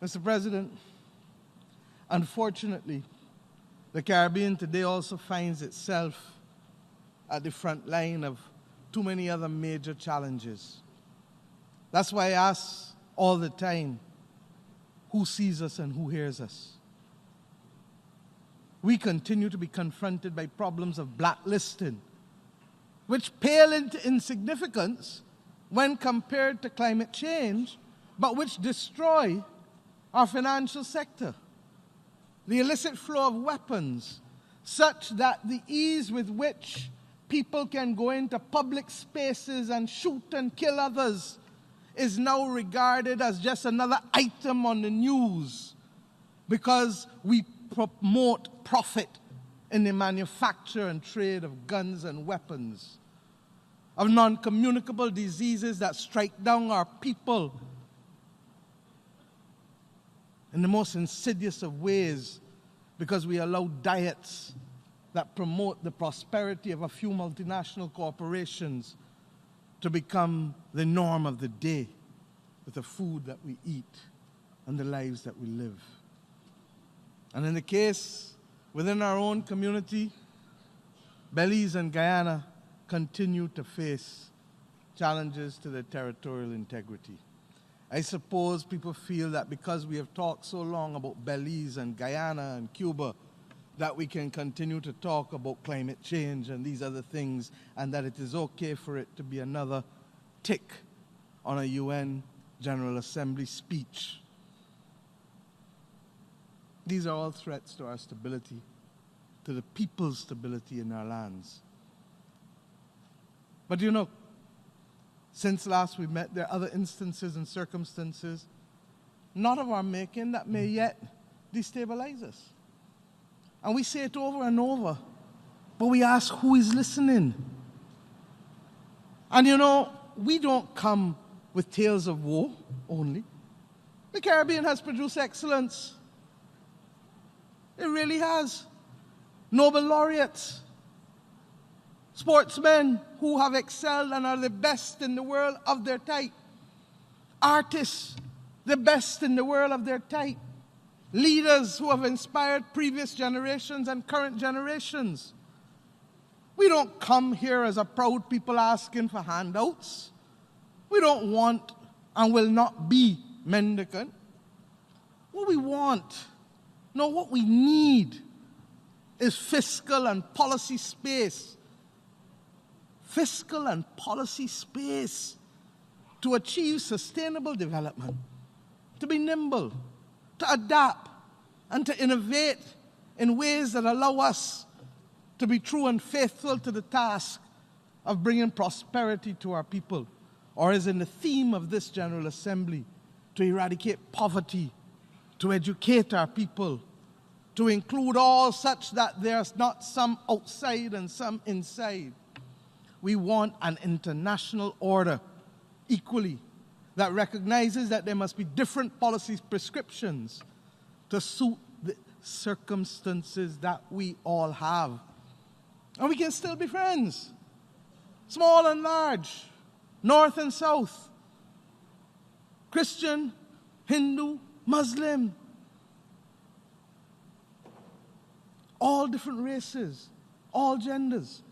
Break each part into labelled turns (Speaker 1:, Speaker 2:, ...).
Speaker 1: Mr. President, unfortunately, the Caribbean today also finds itself at the front line of too many other major challenges. That's why I ask all the time, who sees us and who hears us? We continue to be confronted by problems of blacklisting, which pale into insignificance when compared to climate change, but which destroy our financial sector. The illicit flow of weapons, such that the ease with which people can go into public spaces and shoot and kill others is now regarded as just another item on the news because we promote profit in the manufacture and trade of guns and weapons, of non-communicable diseases that strike down our people in the most insidious of ways because we allow diets that promote the prosperity of a few multinational corporations to become the norm of the day with the food that we eat and the lives that we live. And in the case within our own community, Belize and Guyana continue to face challenges to their territorial integrity. I suppose people feel that because we have talked so long about Belize and Guyana and Cuba, that we can continue to talk about climate change and these other things, and that it is okay for it to be another tick on a UN General Assembly speech. These are all threats to our stability, to the people's stability in our lands. But you know, since last we met, there are other instances and circumstances, not of our making, that may yet destabilize us. And we say it over and over, but we ask who is listening. And you know, we don't come with tales of woe only. The Caribbean has produced excellence. It really has. Nobel laureates, sportsmen who have excelled and are the best in the world of their type, artists, the best in the world of their type, leaders who have inspired previous generations and current generations. We don't come here as a proud people asking for handouts. We don't want and will not be mendicant. What we want, no, what we need is fiscal and policy space. Fiscal and policy space to achieve sustainable development, to be nimble, to adapt, and to innovate in ways that allow us to be true and faithful to the task of bringing prosperity to our people, or as in the theme of this General Assembly, to eradicate poverty, to educate our people, to include all such that there's not some outside and some inside. We want an international order equally that recognizes that there must be different policy prescriptions to suit the circumstances that we all have. And we can still be friends, small and large, north and south, Christian, Hindu, Muslim, all different races, all genders.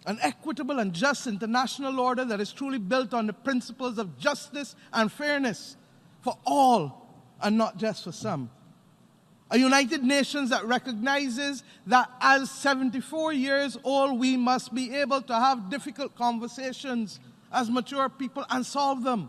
Speaker 1: An equitable and just international order that is truly built on the principles of justice and fairness for all and not just for some. A United Nations that recognizes that as 74 years old, we must be able to have difficult conversations as mature people and solve them.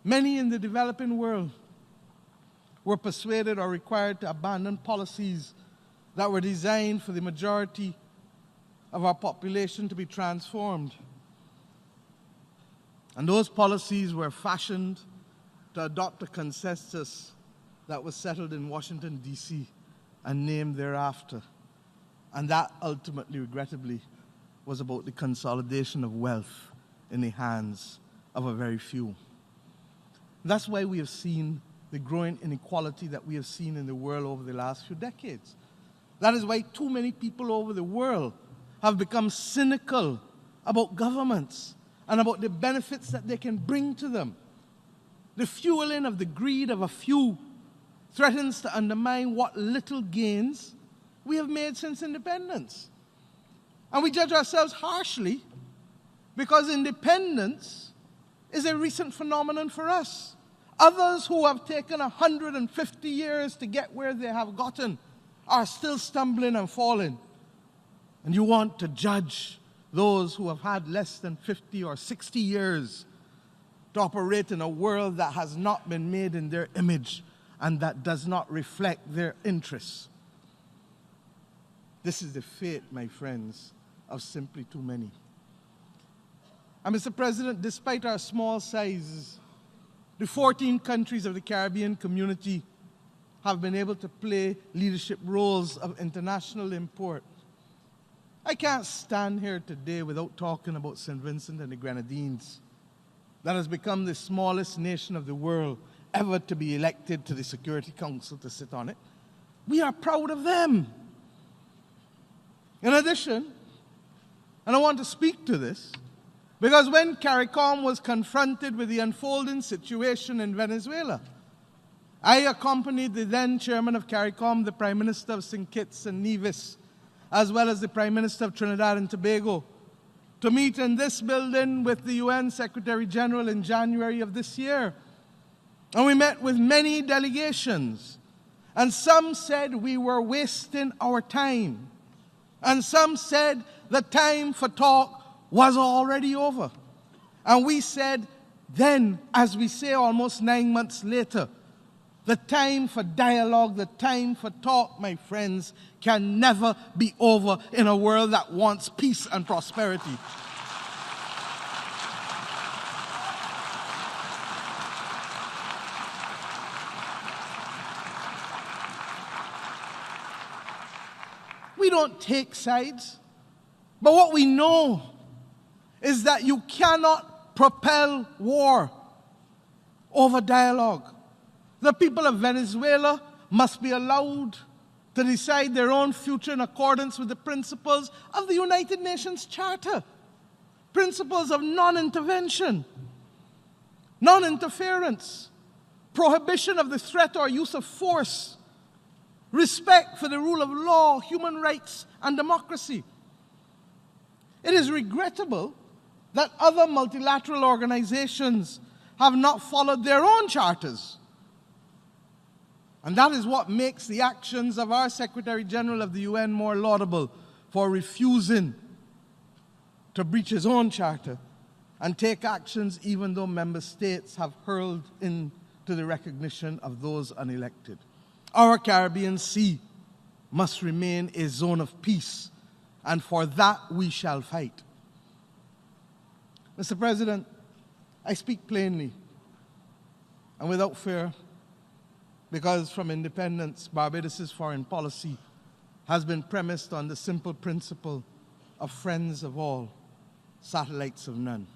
Speaker 1: Many in the developing world were persuaded or required to abandon policies that were designed for the majority of our population to be transformed. And those policies were fashioned to adopt a consensus that was settled in Washington, D.C. and named thereafter. And that ultimately, regrettably, was about the consolidation of wealth in the hands of a very few. That's why we have seen the growing inequality that we have seen in the world over the last few decades. That is why too many people over the world have become cynical about governments and about the benefits that they can bring to them. the fueling of the greed of a few threatens to undermine what little gains we have made since independence. And we judge ourselves harshly because independence is a recent phenomenon for us. Others who have taken 150 years to get where they have gotten are still stumbling and falling. And you want to judge those who have had less than 50 or 60 years to operate in a world that has not been made in their image and that does not reflect their interests. This is the fate, my friends, of simply too many. And Mr. President, despite our small size, the 14 countries of the Caribbean community have been able to play leadership roles of international import. I can't stand here today without talking about St. Vincent and the Grenadines, that has become the smallest nation of the world ever to be elected to the Security Council to sit on it. We are proud of them. In addition, and I want to speak to this, because when CARICOM was confronted with the unfolding situation in Venezuela, I accompanied the then chairman of CARICOM, the Prime Minister of St. Kitts and Nevis, as well as the Prime Minister of Trinidad and Tobago, to meet in this building with the UN Secretary General in January of this year. And we met with many delegations, and some said we were wasting our time, and some said the time for talk was already over. And we said then, as we say almost 9 months later, the time for dialogue, the time for talk, my friends, can never be over in a world that wants peace and prosperity. We don't take sides, but what we know is that you cannot propel war over dialogue. The people of Venezuela must be allowed to decide their own future in accordance with the principles of the United Nations Charter. Principles of non-intervention, non-interference, prohibition of the threat or use of force, respect for the rule of law, human rights, and democracy. It is regrettable that other multilateral organizations have not followed their own charters. And that is what makes the actions of our Secretary General of the UN more laudable, for refusing to breach his own charter and take actions even though member states have hurled into the recognition of those unelected. Our Caribbean Sea must remain a zone of peace, and for that we shall fight. Mr. President, I speak plainly and without fear, because from independence, Barbados' foreign policy has been premised on the simple principle of friends of all, satellites of none.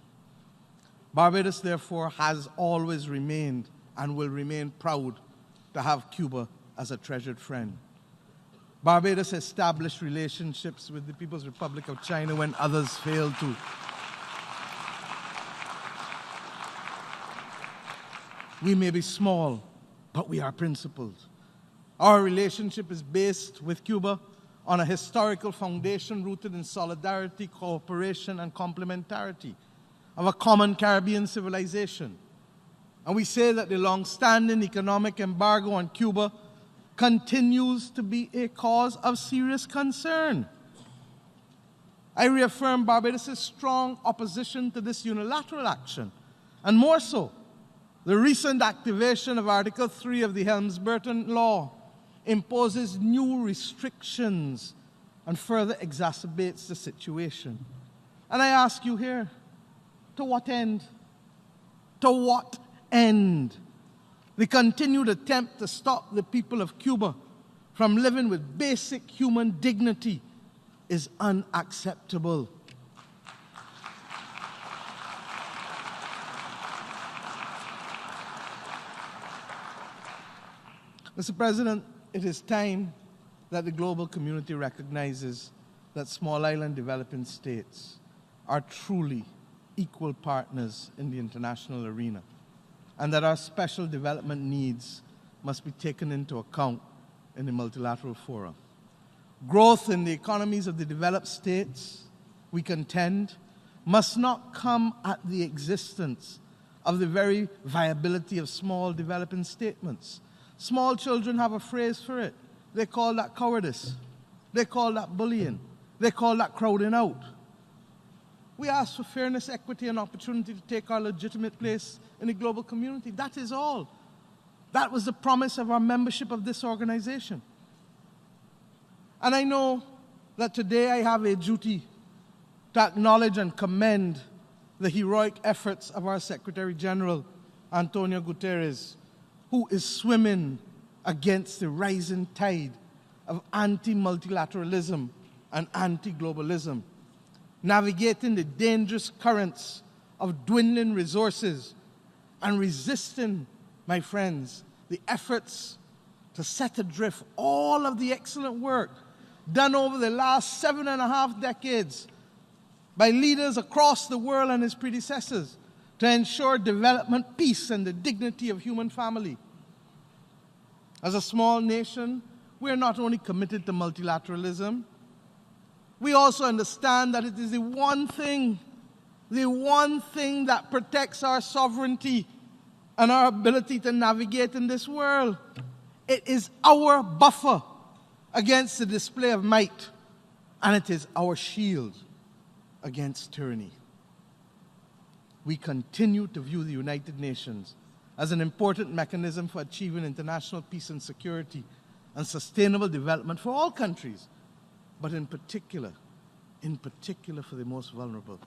Speaker 1: Barbados, therefore, has always remained and will remain proud to have Cuba as a treasured friend. Barbados established relationships with the People's Republic of China when others failed to. We may be small, but we are principled. Our relationship is based with Cuba on a historical foundation rooted in solidarity, cooperation, and complementarity of a common Caribbean civilization. And we say that the long-standing economic embargo on Cuba continues to be a cause of serious concern. I reaffirm Barbados' strong opposition to this unilateral action, and more so, the recent activation of Article 3 of the Helms-Burton Law imposes new restrictions and further exacerbates the situation. And I ask you here, to what end? To what end? The continued attempt to stop the people of Cuba from living with basic human dignity is unacceptable. Mr. President, it is time that the global community recognizes that small island developing states are truly equal partners in the international arena. and that our special development needs must be taken into account in the multilateral forum. Growth in the economies of the developed states, we contend, must not come at the existence of the very viability of small developing statements. Small children have a phrase for it. They call that cowardice. They call that bullying. They call that crowding out. We ask for fairness, equity, and opportunity to take our legitimate place in the global community. That is all. That was the promise of our membership of this organization. And I know that today I have a duty to acknowledge and commend the heroic efforts of our Secretary General, Antonio Guterres, who is swimming against the rising tide of anti-multilateralism and anti-globalism, navigating the dangerous currents of dwindling resources and resisting, my friends, the efforts to set adrift all of the excellent work done over the last 7.5 decades by leaders across the world and his predecessors to ensure development, peace, and the dignity of human family. As a small nation, we are not only committed to multilateralism, we also understand that it is the one thing that protects our sovereignty and our ability to navigate in this world. It is our buffer against the display of might, and it is our shield against tyranny. We continue to view the United Nations as an important mechanism for achieving international peace and security and sustainable development for all countries, but in particular for the most vulnerable.